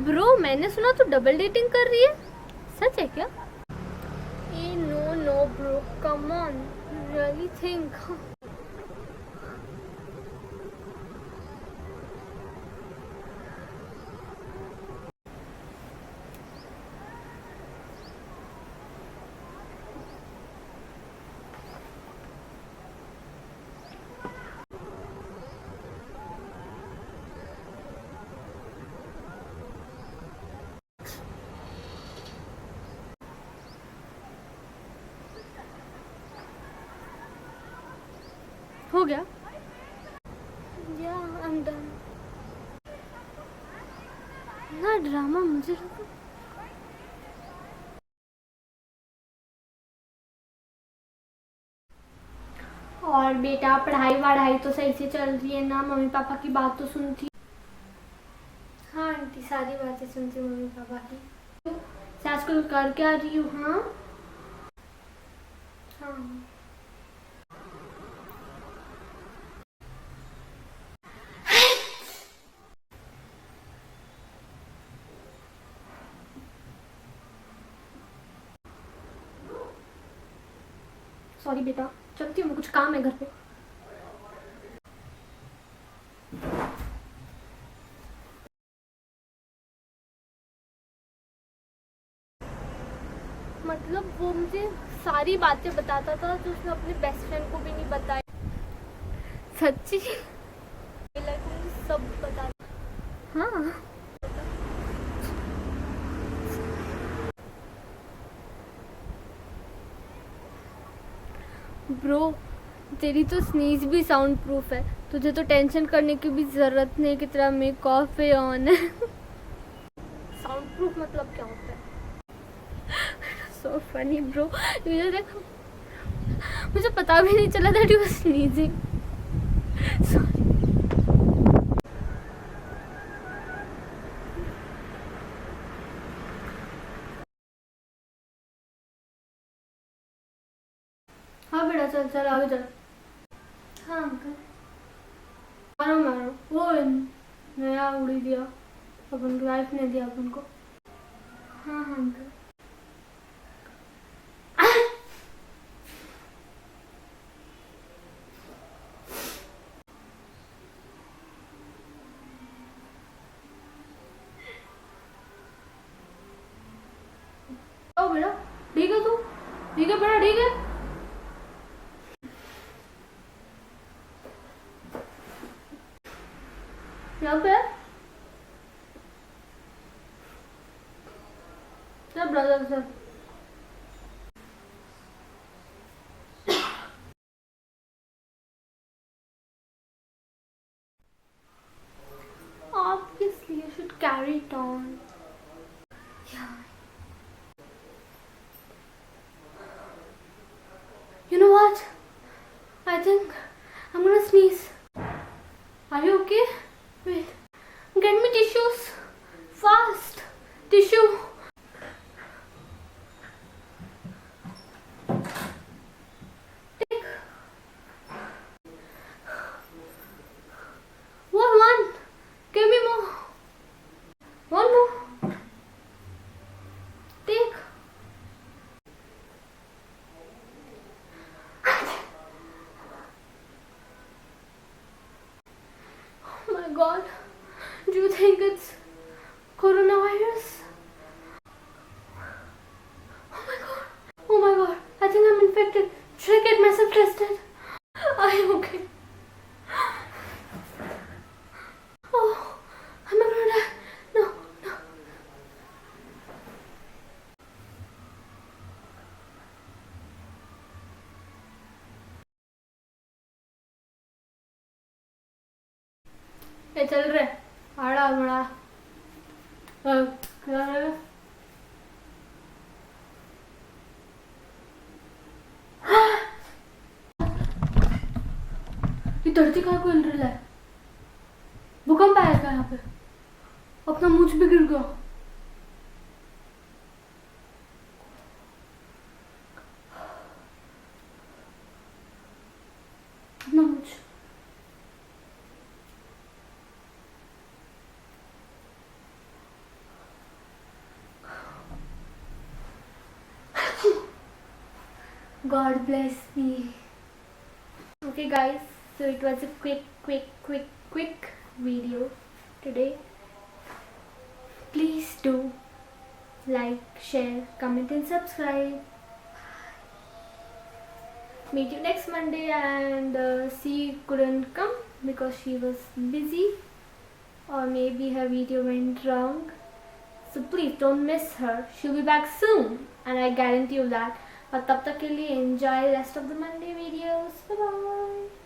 Bro मैंने सुना तू डबल डेटिंग कर रही है, सच है क्या? ए no no bro, come on, really think. हो गया? या आई एम डन। ना ड्रामा मुझे लगा। और बेटा पढ़ाई वढ़ाई तो सही से चल रही है ना? मम्मी पापा की बात तो सुनती? हाँ आंटी, सारी बातें सुनती हूँ मम्मी पापा की। आजकल कर क्या रही हूँ? हाँ हाँ। सॉरी बेटा, चलती हूँ, कुछ काम है घर पे। मतलब वो मुझे सारी बातें बताता था जो उसने अपने बेस्ट फ्रेंड को भी नहीं बताई। सच्ची मुझे सब बता। हाँ ब्रो, तेरी तो स्नीज भी साउंड प्रूफ है, तुझे तो टेंशन करने की भी जरूरत नहीं कि तेरा मेक ऑफ ऑन है। साउंड प्रूफ मतलब क्या होता है? सो फनी ब्रो, मुझे देख, मुझे पता भी नहीं चला that you were sneezing. Sorry. हाँ बेटा, चल चल आगे चल। हाँ अंकल। मारो मारो, वो नया उड़ी दिया अपन को, लाइफ ने दिया अपन को। हाँ हाँ अंकल। ओ बेटा, ठीक है तू? ठीक है बेटा, ठीक है। यहाँ पे सब brother sir. Obviously, you should carry it on. Yeah. You know what? I think I'm gonna sneeze. Are you okay? Wait. Get me tissues. Fast. Tissue. Take. One. Give me more. One more. Take. Oh my god. Do you think it's coronavirus? Oh my god. I think I'm infected. Should I get myself tested? Are you okay? Oh, am I gonna die? No, no. ये चल रहे आड़ा बड़ा क्या है? ये धरती कहाँ को हिल रहा है? भूकंप आया क्या यहाँ पे? अपना मुझ भी गिर गया। अपना मुझ। God bless me. Okay guys, so it was a quick video today. Please do like, share, comment and subscribe. Meet you next Monday, and she couldn't come because she was busy, or maybe her video went wrong. So please don't miss her. She'll be back soon, and I guarantee you that. और तब तक के लिए enjoy rest of the Monday videos. Bye bye.